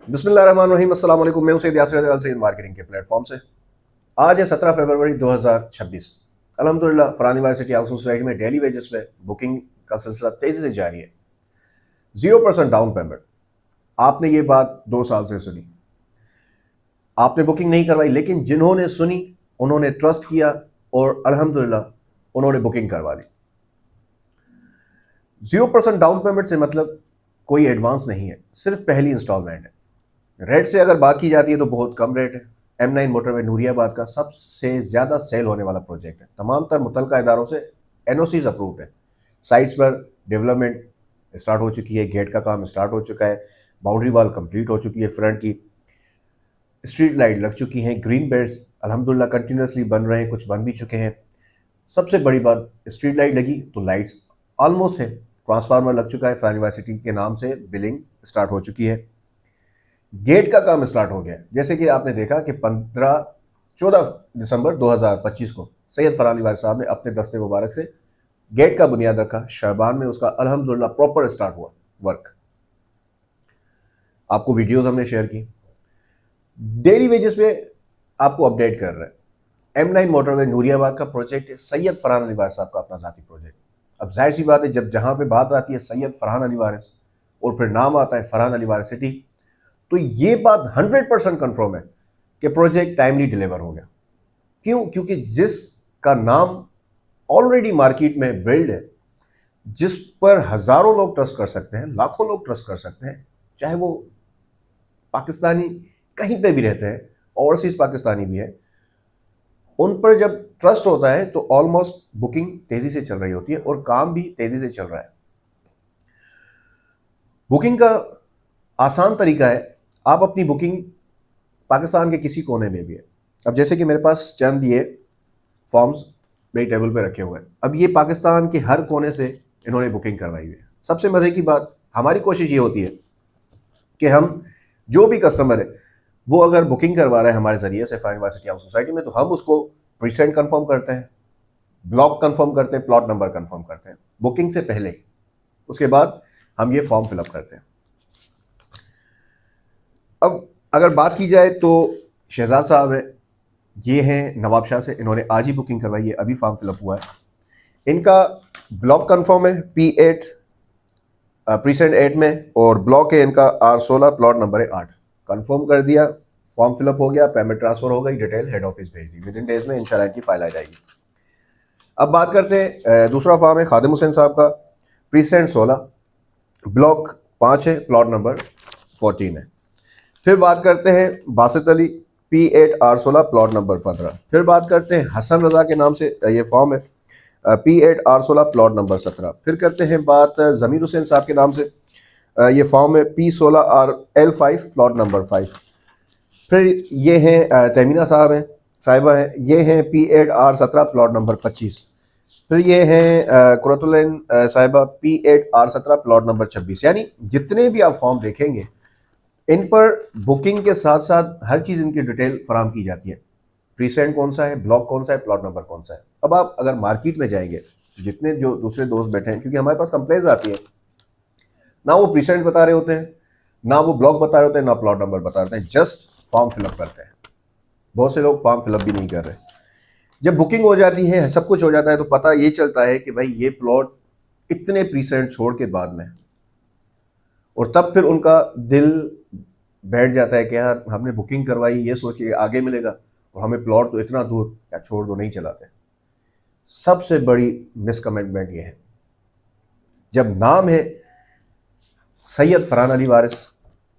बिस्मिल्लाहिर्रहमानिर्रहीम। अस्सलाम वालेकुम। मैं हूं सैयद यासिर अल सैयद मार्केटिंग के प्लेटफॉर्म से। आज है 17 फरवरी 2026। अल्हम्दुलिल्लाह फरहान यूनिवर्सिटी हाउसिंग सोसाइटी में डेली वेजेस पे बुकिंग का सिलसिला तेजी से जारी है। 0% डाउन पेमेंट। आपने ये बात 2 साल से सुनी, आपने बुकिंग नहीं करवाई, लेकिन जिन्होंने सुनी उन्होंने ट्रस्ट किया और अल्हम्दुलिल्लाह उन्होंने बुकिंग करवा ली। 0% डाउन पेमेंट से मतलब कोई एडवांस नहीं है, सिर्फ पहली इंस्टॉलमेंट है। रेट से अगर बात की जाती है तो बहुत कम रेट है। M9 मोटरवे नूरियाबाद का सबसे ज़्यादा सेल होने वाला प्रोजेक्ट है। तमाम तर मुतलका इदारों से NOCs अप्रूव्ड है। साइट्स पर डेवलपमेंट स्टार्ट हो चुकी है, गेट का काम स्टार्ट हो चुका है, बाउंड्री वॉल कंप्लीट हो चुकी है, फ्रंट की स्ट्रीट लाइट लग चुकी हैं, ग्रीन बेल्ट्स अल्हम्दुलिल्लाह कंटिन्यूसली बन रहे हैं, कुछ बन भी चुके हैं। सबसे बड़ी बात, स्ट्रीट लाइट लगी तो लाइट्स ऑलमोस्ट है, ट्रांसफार्मर लग चुका है, फरहान यूनिवर्सिटी के नाम से बिलिंग स्टार्ट हो चुकी है, गेट का काम स्टार्ट हो गया। जैसे कि आपने देखा कि 14 दिसंबर 2025 को सैयद फरहान वारिस साहब ने अपने दस्ते मुबारक से गेट का बुनियाद रखा। शहबान में उसका अल्हम्दुलिल्लाह प्रॉपर स्टार्ट हुआ वर्क। आपको वीडियोस हमने शेयर की, डेली वेजेस पे आपको अपडेट कर रहे हैं। M9 मोटरवे नूरियाबाद का प्रोजेक्ट है, सैयद फरहान अली वारिस साहब का अपना जाती प्रोजेक्ट। अब जाहिर सी बात है, जब जहां पे बात आती है सैयद फरहान अली वारिस और फिर नाम आता है फरहान अली वारिस सिटी, तो ये बात 100% कंफर्म है कि प्रोजेक्ट टाइमली डिलीवर हो गया। क्यों? क्योंकि जिसका नाम ऑलरेडी मार्केट में बिल्ड है, जिस पर हजारों लोग ट्रस्ट कर सकते हैं, लाखों लोग ट्रस्ट कर सकते हैं, चाहे वो पाकिस्तानी कहीं पे भी रहते हैं, ओवरसीज पाकिस्तानी भी है, उन पर जब ट्रस्ट होता है तो ऑलमोस्ट बुकिंग तेजी से चल रही होती है और काम भी तेजी से चल रहा है। बुकिंग का आसान तरीका है, आप अपनी बुकिंग पाकिस्तान के किसी कोने में भी है। अब जैसे कि मेरे पास चंद ये फॉर्म्स मेरी टेबल पे रखे हुए हैं। अब ये पाकिस्तान के हर कोने से इन्होंने बुकिंग करवाई हुई है। सबसे मज़े की बात, हमारी कोशिश ये होती है कि हम जो भी कस्टमर है वो अगर बुकिंग करवा रहे हैं हमारे ज़रिए से फरहान यूनिवर्सिटी हाउसिंग सोसाइटी में, तो हम उसको प्रीसेंट कंफर्म करते हैं, ब्लॉक कंफर्म करते हैं, प्लॉट नंबर कंफर्म करते हैं बुकिंग से पहले ही। उसके बाद हम ये फॉर्म फिलअप करते हैं। अब अगर बात की जाए तो शहजाद साहब है, ये हैं नवाब शाह से, इन्होंने आज ही बुकिंग करवाई है, अभी फॉर्म फिलअप हुआ है। इनका ब्लॉक कंफर्म है P8 प्रीसेंट 8 में, और ब्लॉक है इनका R16, प्लॉट नंबर है 8। कंफर्म कर दिया, फॉर्म फिलअप हो गया, पेमेंट ट्रांसफर हो गई, डिटेल हेड ऑफिस भेज दी, विद इन डेज में इंशाल्लाह की फाइल आ जाएगी। अब बात करते हैं दूसरा फॉर्म है खादिम हुसैन साहब का, प्रीसेंट 16, ब्लॉक 5 है, प्लॉट नंबर 14 है। फिर बात करते हैं Basit Ali, P8 R16, plot number 15। फिर बात करते हैं हसन रजा के नाम से ये फॉर्म है, P8 R16, प्लॉट नंबर 17। फिर करते हैं बात जमीर हुसैन साहब के नाम से, ये फॉर्म है P16 L5, प्लॉट नंबर 5। फिर ये हैं तहमीना साहब हैं, साहिबा हैं, ये हैं P8 R17, प्लॉट नंबर 25। फिर ये हैं कुरतुलैन साहिबा, P8 R17, प्लॉट नंबर 26। यानी जितने भी आप फॉर्म देखेंगे इन पर बुकिंग के साथ साथ हर चीज़ इनकी डिटेल फराम की जाती है। प्रीसेंट कौन सा है, ब्लॉक कौन सा है, प्लॉट नंबर कौन सा है। अब आप अगर मार्केट में जाएंगे, जितने जो दूसरे दोस्त बैठे हैं, क्योंकि हमारे पास कंप्लेंट्स आती है, ना वो प्रीसेंट बता रहे होते हैं, ना वो ब्लॉक बता रहे होते हैं, ना प्लॉट नंबर बता रहे होते हैं, जस्ट फॉर्म फिलअप करते हैं। बहुत से लोग फॉर्म फिलअप भी नहीं कर रहे। जब बुकिंग हो जाती है, सब कुछ हो जाता है, तो पता ये चलता है कि भाई ये प्लॉट इतने प्रीसेंट छोड़ के बाद में, और तब फिर उनका दिल बैठ जाता है कि यार हमने बुकिंग करवाई ये सोच के आगे मिलेगा, और हमें प्लॉट तो इतना दूर, या छोड़ दो, नहीं चलाते। सबसे बड़ी मिसकमेंटमेंट ये है, जब नाम है सैयद फरहान अली वारिस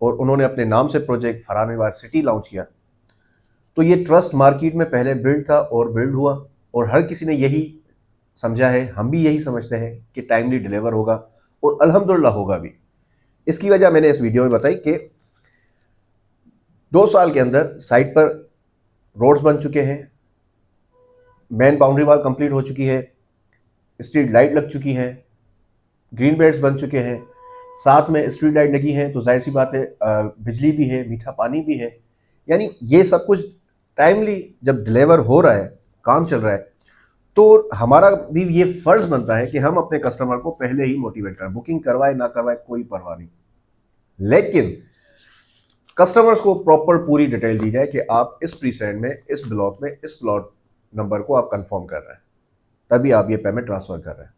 और उन्होंने अपने नाम से प्रोजेक्ट फरहान अली वारिस सिटी लॉन्च किया, तो ये ट्रस्ट मार्केट में पहले बिल्ड था और बिल्ड हुआ, और हर किसी ने यही समझा है, हम भी यही समझते हैं कि टाइमली डिलीवर होगा, और अल्हम्दुलिल्लाह होगा भी। इसकी वजह मैंने इस वीडियो में बताई कि 2 साल के अंदर साइट पर रोड्स बन चुके हैं, मेन बाउंड्री वॉल कंप्लीट हो चुकी है, स्ट्रीट लाइट लग चुकी हैं, ग्रीन बेल्ट्स बन चुके हैं, साथ में स्ट्रीट लाइट लगी हैं, तो जाहिर सी बात है बिजली भी है, मीठा पानी भी है। यानी ये सब कुछ टाइमली जब डिलीवर हो रहा है, काम चल रहा है, तो हमारा भी ये फर्ज बनता है कि हम अपने कस्टमर को पहले ही मोटिवेट करें। बुकिंग करवाए ना करवाए कोई परवाह नहीं, लेकिन कस्टमर्स को प्रॉपर पूरी डिटेल दी जाए कि आप इस प्रीसेंट में, इस ब्लॉक में, इस प्लॉट नंबर को आप कंफर्म कर रहे हैं, तभी आप ये पेमेंट ट्रांसफर कर रहे हैं।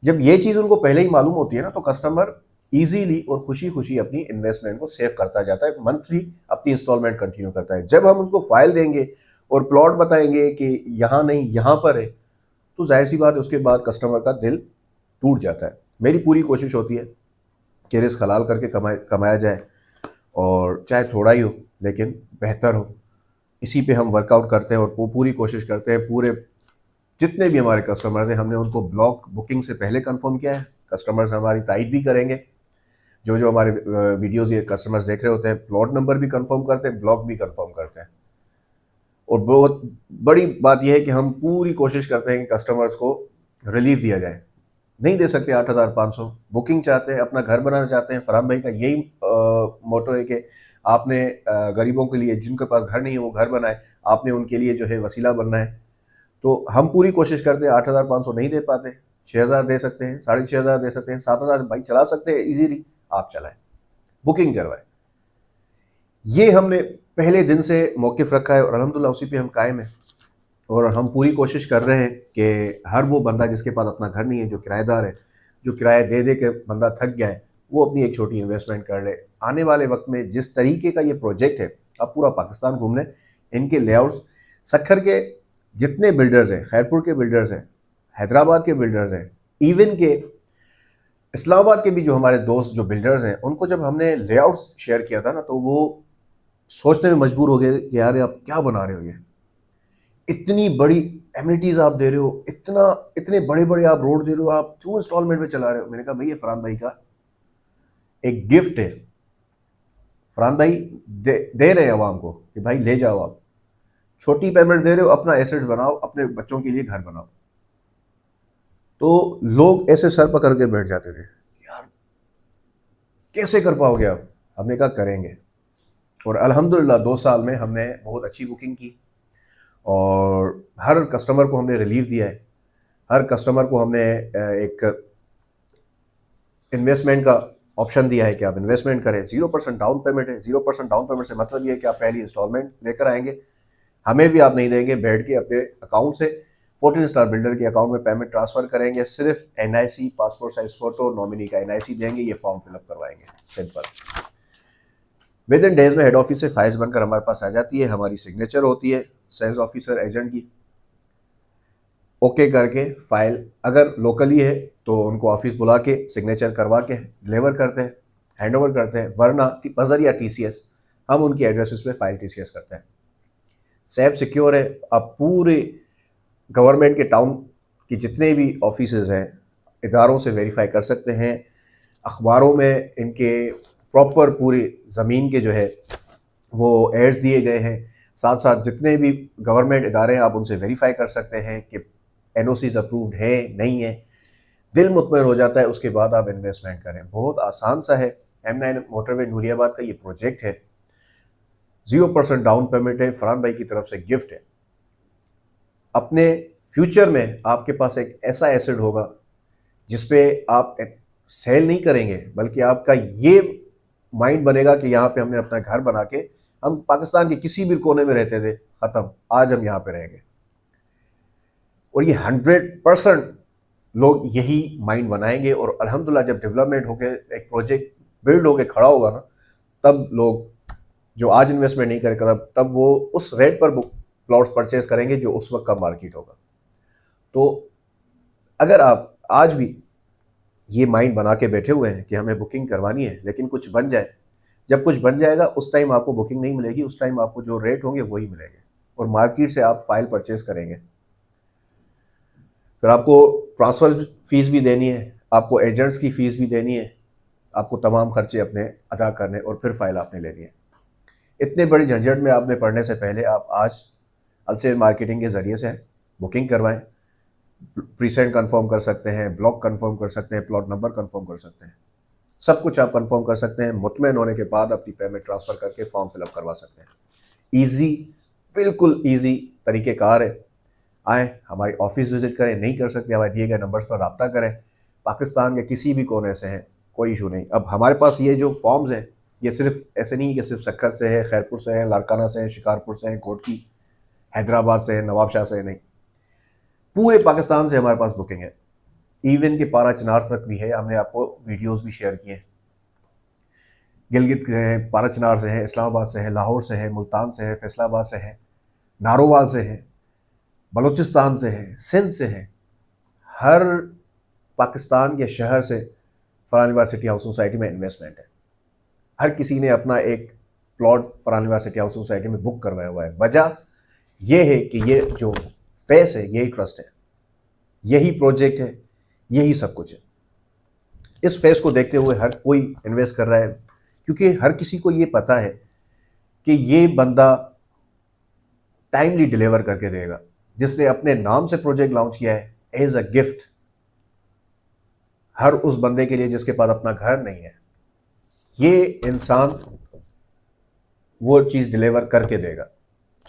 जब ये चीज़ उनको पहले ही मालूम होती है ना, तो कस्टमर इजीली और खुशी खुशी अपनी इन्वेस्टमेंट को सेव करता जाता है, मंथली अपनी इंस्टॉलमेंट कंटिन्यू करता है। जब हम उसको फाइल देंगे और प्लॉट बताएंगे कि यहाँ नहीं यहाँ पर है, तो जाहिर सी बात है उसके बाद कस्टमर का दिल टूट जाता है। मेरी पूरी कोशिश होती है कि रिस्क हलाल करके कमाया जाए, और चाहे थोड़ा ही हो लेकिन बेहतर हो। इसी पे हम वर्कआउट करते हैं और वो पूरी कोशिश करते हैं। पूरे जितने भी हमारे कस्टमर्स हैं, हमने उनको ब्लॉक बुकिंग से पहले कंफर्म किया है। कस्टमर्स हमारी तारीफ भी करेंगे, जो जो हमारे वीडियोस ये कस्टमर्स देख रहे होते हैं, प्लॉट नंबर भी कंफर्म करते हैं, ब्लॉक भी कंफर्म करते हैं। और बहुत बड़ी बात यह है कि हम पूरी कोशिश करते हैं कि कस्टमर्स को रिलीफ दिया जाए। नहीं दे सकते 8,500, बुकिंग चाहते हैं, अपना घर बनाना चाहते हैं। फरहान भाई का यही मोटो है कि आपने गरीबों के लिए, जिनके पास घर नहीं है वो घर बनाए, आपने उनके लिए जो है वसीला बनना है। तो हम पूरी कोशिश करते हैं। 8,500 नहीं दे पाते, 6,000 दे सकते हैं, 6,500 दे सकते हैं, 7,000 भाई चला सकते हैं इजीली, आप चलाएं, बुकिंग करवाएं। ये हमने पहले दिन से मौक़िफ़ रखा है और अल्हम्दुलिल्लाह उसी पे हम कायम हैं। और हम पूरी कोशिश कर रहे हैं कि हर वो बंदा जिसके पास अपना घर नहीं है, जो किराएदार है, जो किराया दे दे के बंदा थक गया है, वो अपनी एक छोटी इन्वेस्टमेंट कर ले। आने वाले वक्त में जिस तरीके का ये प्रोजेक्ट है, आप पूरा पाकिस्तान घूम लें, इनके लेआउट्स, सक्खर के जितने बिल्डर्स हैं, खैरपुर के बिल्डर्स हैं, हैदराबाद के बिल्डर्स हैं, इवन के इस्लामाबाद के भी जो हमारे दोस्त जो बिल्डर्स हैं, उनको जब हमने लेआउट्स शेयर किया था ना, तो वो सोचने में मजबूर हो गए कि यार आप क्या बना रहे हो, ये इतनी बड़ी एमिनिटीज़ आप दे रहे हो, इतने बड़े बड़े आप रोड दे रहे हो, आप क्यों इंस्टॉलमेंट में चला रहे हो। मैंने कहा भाई ये फरहान भाई का एक गिफ्ट है, फरहान भाई दे रहे हैं अवाम को कि भाई ले जाओ, आप छोटी पेमेंट दे रहे हो, अपना एसेट्स बनाओ, अपने बच्चों के लिए घर बनाओ। तो लोग ऐसे सर पकड़ के बैठ जाते थे, यार कैसे कर पाओगे आप। हमने कहा करेंगे, और अल्हम्दुलिल्लाह 2 साल में हमने बहुत अच्छी बुकिंग की और हर कस्टमर को हमने रिलीफ दिया है। हर कस्टमर को हमने एक इन्वेस्टमेंट का ऑप्शन दिया है कि आप इन्वेस्टमेंट करें। 0% डाउन पेमेंट है। 0% डाउन पेमेंट से मतलब ये है कि आप पहली इंस्टॉलमेंट लेकर आएंगे, हमें भी आप नहीं देंगे, बैठ के अपने अकाउंट से 14 स्टार बिल्डर के अकाउंट में पेमेंट ट्रांसफर करेंगे। सिर्फ NIC, passport size photo, nominee का NIC देंगे, ये फॉर्म फिलअप करवाएंगे, सिंपल। विद इन डेज में हेड ऑफिस से फाइल्स बनकर हमारे पास आ जाती है, हमारी सिग्नेचर होती है सेल्स ऑफिसर एजेंट की, ओके करके फाइल अगर लोकली है तो उनको ऑफिस बुला के सिग्नेचर करवा के डिलीवर करते हैं, हैंड ओवर करते हैं, वरना बजरिया TCS हम उनकी एड्रेसेस पे फाइल TCS करते हैं। सेफ सिक्योर है। आप पूरे गवर्नमेंट के टाउन की जितने भी ऑफिसेज हैं, इदारों से वेरीफाई कर सकते हैं। अखबारों में इनके प्रॉपर पूरी ज़मीन के जो है वो एड्स दिए गए हैं। साथ साथ जितने भी गवर्नमेंट इदारे हैं, आप उनसे वेरीफाई कर सकते हैं कि NOCs अप्रूव्ड है नहीं है। दिल मुतमईन हो जाता है, उसके बाद आप इन्वेस्टमेंट करें। बहुत आसान सा है। M9 मोटरवे नूरियाबाद का ये प्रोजेक्ट है, 0% डाउन पेमेंट है, फरहान भाई की तरफ से गिफ्ट है। अपने फ्यूचर में आपके पास एक ऐसा एसेट होगा जिसपे आप सेल नहीं करेंगे, बल्कि आपका ये माइंड बनेगा कि यहाँ पे हमने अपना घर बना के, हम पाकिस्तान के किसी भी कोने में रहते थे, खत्म, आज हम यहाँ पे रहेंगे। और ये 100% लोग यही माइंड बनाएंगे। और अल्हम्दुलिल्लाह जब डेवलपमेंट होके एक प्रोजेक्ट बिल्ड होके खड़ा होगा ना, तब लोग जो आज इन्वेस्टमेंट नहीं करेंगे, तब वो उस रेट पर प्लॉट्स परचेज करेंगे जो उस वक्त का मार्केट होगा। तो अगर आप आज भी ये माइंड बना के बैठे हुए हैं कि हमें बुकिंग करवानी है, लेकिन कुछ बन जाए, जब कुछ बन जाएगा उस टाइम आपको बुकिंग नहीं मिलेगी, उस टाइम आपको जो रेट होंगे वही मिलेंगे, और मार्केट से आप फाइल परचेज करेंगे। फिर आपको ट्रांसफ़र फीस भी देनी है, आपको एजेंट्स की फ़ीस भी देनी है, आपको तमाम खर्चे अपने अदा करने, और फिर फाइल आपने लेनी है। इतने बड़ी झंझट में आपने पढ़ने से पहले आप आज अलसेल मार्केटिंग के ज़रिए से बुकिंग करवाएं। प्रीसेंट कंफर्म कर सकते हैं, ब्लॉक कंफर्म कर सकते हैं, प्लॉट नंबर कंफर्म कर सकते हैं, सब कुछ आप कंफर्म कर सकते हैं। मुतमईन होने के बाद अपनी पेमेंट ट्रांसफ़र करके फॉर्म फिलअप करवा सकते हैं। ईजी, बिल्कुल ईजी तरीक़ेकार है। आएँ, हमारी ऑफिस विज़िट करें, नहीं कर सकते हमारे दिए गए नंबर्स पर रब्ता करें। पाकिस्तान के किसी भी कोने से हैं, कोई इशू नहीं। अब हमारे पास ये जो फॉर्म्स हैं, ये सिर्फ ऐसे नहीं कि सिर्फ सक्खर से है, खैरपुर से है, लाड़काना से है, शिकारपुर से है, कोटकी, हैदराबाद से है, नवाबशाह से है, नहीं, पूरे पाकिस्तान से हमारे पास बुकिंग है। इवन के पारा चिनार तक भी है, हमने आपको वीडियोस भी शेयर किए हैं। गिलगित से है, पारा चिनार से है, इस्लामाबाद से है, लाहौर से है, मुल्तान से है, फैसलाबाद से है, नारोवाल से है, बलूचिस्तान से है, सिंध से है। हर पाकिस्तान के शहर से फरहान यूनिवर्सिटी हाउसिंग सोसाइटी में इन्वेस्टमेंट है। हर किसी ने अपना एक plot Farhan university housing society में बुक करवाया हुआ है। वजह यह है कि ये जो फेस है यही ट्रस्ट है, यही प्रोजेक्ट है, यही सब कुछ है। इस फेस को देखते हुए हर कोई इन्वेस्ट कर रहा है, क्योंकि हर किसी को ये पता है कि ये बंदा टाइमली डिलीवर करके देगा। जिसने अपने नाम से प्रोजेक्ट लॉन्च किया है एज अ गिफ्ट हर उस बंदे के लिए जिसके पास अपना घर नहीं है, ये इंसान वो चीज़ डिलीवर करके देगा।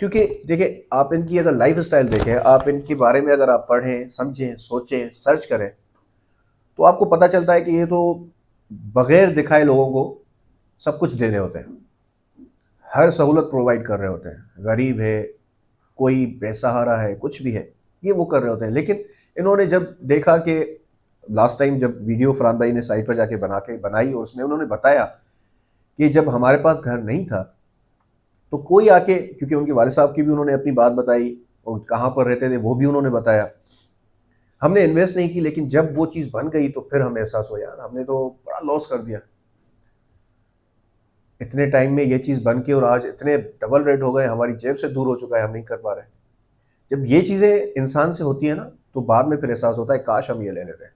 क्योंकि देखिए, आप इनकी अगर लाइफ स्टाइल देखें, आप इनके बारे में अगर आप पढ़ें, समझें, सोचें, सर्च करें, तो आपको पता चलता है कि ये तो बगैर दिखाए लोगों को सब कुछ दे रहे होते हैं, हर सहूलत प्रोवाइड कर रहे होते हैं। गरीब है, कोई बेसहारा है, कुछ भी है, ये वो कर रहे होते हैं। लेकिन इन्होंने जब देखा कि लास्ट टाइम जब वीडियो फरहान भाई ने साइट पर जाके बनाई और उसमें उन्होंने बताया कि जब हमारे पास घर नहीं था तो कोई आके, क्योंकि उनके वालिद साहब की भी उन्होंने अपनी बात बताई और कहाँ पर रहते थे वो भी उन्होंने बताया। हमने इन्वेस्ट नहीं की, लेकिन जब वो चीज़ बन गई तो फिर हमें एहसास हुआ यार हमने तो बड़ा लॉस कर दिया। इतने टाइम में ये चीज़ बन के और आज इतने डबल रेट हो गए, हमारी जेब से दूर हो चुका है, हम नहीं कर पा रहे। जब ये चीज़ें इंसान से होती है ना, तो बाद में फिर एहसास होता है काश हम ये ले लेते हैं।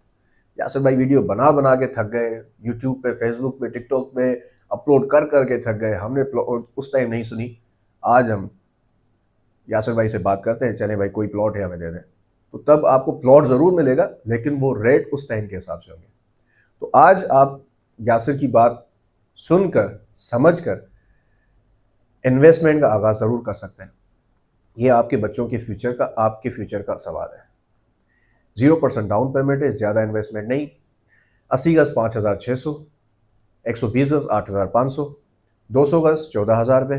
यासिर भाई वीडियो बना बना के थक गए, यूट्यूब पे, फेसबुक पे, टिकटॉक पे अपलोड कर करके थक गए, हमने उस टाइम नहीं सुनी। आज हम यासिर भाई से बात करते हैं, चले भाई कोई प्लॉट है हमें दे दें, तो तब आपको प्लॉट ज़रूर मिलेगा, लेकिन वो रेट उस टाइम के हिसाब से होंगे। तो आज आप यासिर की बात सुनकर, समझकर इन्वेस्टमेंट का आगाज़ ज़रूर कर सकते हैं। ये आपके बच्चों के फ्यूचर का, आपके फ्यूचर का सवाल है। 0% डाउन पेमेंट है, ज़्यादा इन्वेस्टमेंट नहीं। 80 गज 5,600, 120 गज 8,500, 200 गज 14,000 रुपये,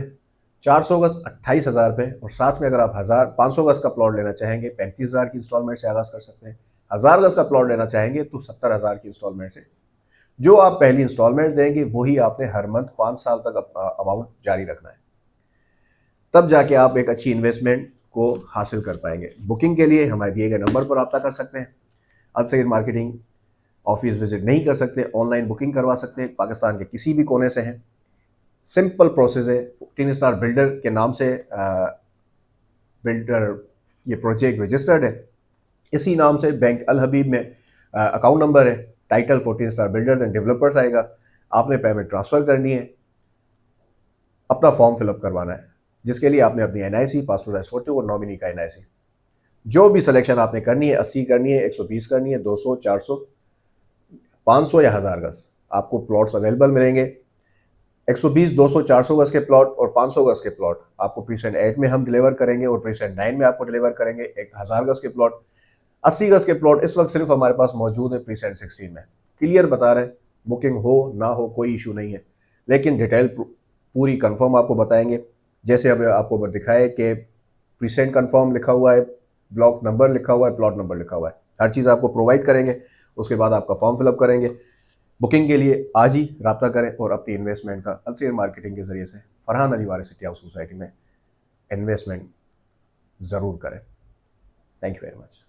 400 गज 28,000 रुपये, और साथ में अगर आप 500 गज का प्लॉट लेना चाहेंगे 35,000 की इंस्टॉलमेंट से आगाज़ कर सकते हैं। 1000 गज का प्लॉट लेना चाहेंगे तो 70,000 की इंस्टॉलमेंट से। जो आप पहली इंस्टॉलमेंट देंगे वही आपने हर मंथ 5 साल तक अमाउंट जारी रखना है, तब जाके आप एक अच्छी इन्वेस्टमेंट को हासिल कर पाएंगे। बुकिंग के लिए हमारे दिए गए नंबर पर रब्ता कर सकते हैं। अल सईद मार्केटिंग ऑफिस विजिट नहीं कर सकते, ऑनलाइन बुकिंग करवा सकते हैं, पाकिस्तान के किसी भी कोने से हैं। सिंपल प्रोसेस है। 14 स्टार बिल्डर के नाम से बिल्डर ये प्रोजेक्ट रजिस्टर्ड है, इसी नाम से बैंक अल हबीब में अकाउंट नंबर है, title 14 star builders and developers आएगा। आपने पेमेंट ट्रांसफ़र करनी है, अपना फॉर्म फिलअप करवाना है, जिसके लिए आपने अपनी NIC, पासपोर्ट साइज फोटो और नॉमिनी का NIC, जो भी सिलेक्शन आपने करनी है, 80 करनी है, 120 करनी है, 200, 400, 500 या 1000 गज, आपको प्लॉट्स अवेलेबल मिलेंगे। 120, 200, 400 गज के प्लॉट और 500 गज के प्लॉट आपको प्रीसेंट 8 में हम डिलीवर करेंगे और प्रीसेंट 9 में आपको डिलीवर करेंगे। 1000 गज के प्लॉट, 80 गज के प्लॉट इस वक्त सिर्फ हमारे पास मौजूद है प्रीसेंट 16 में। क्लियर बता रहे हैं, बुकिंग हो ना हो कोई इशू नहीं है, लेकिन डिटेल पूरी कंफर्म आपको बताएंगे। जैसे अब आपको दिखाए कि प्रीसेंट कंफर्म लिखा हुआ है, ब्लॉक नंबर लिखा हुआ है, प्लॉट नंबर लिखा हुआ है, हर चीज़ आपको प्रोवाइड करेंगे। उसके बाद आपका फॉर्म फिलअप करेंगे। बुकिंग के लिए आज ही रब्ता करें और अपनी इन्वेस्टमेंट का अल सईद मार्केटिंग के जरिए से Farhan Ali university housing society में इन्वेस्टमेंट ज़रूर करें। Thank you very much.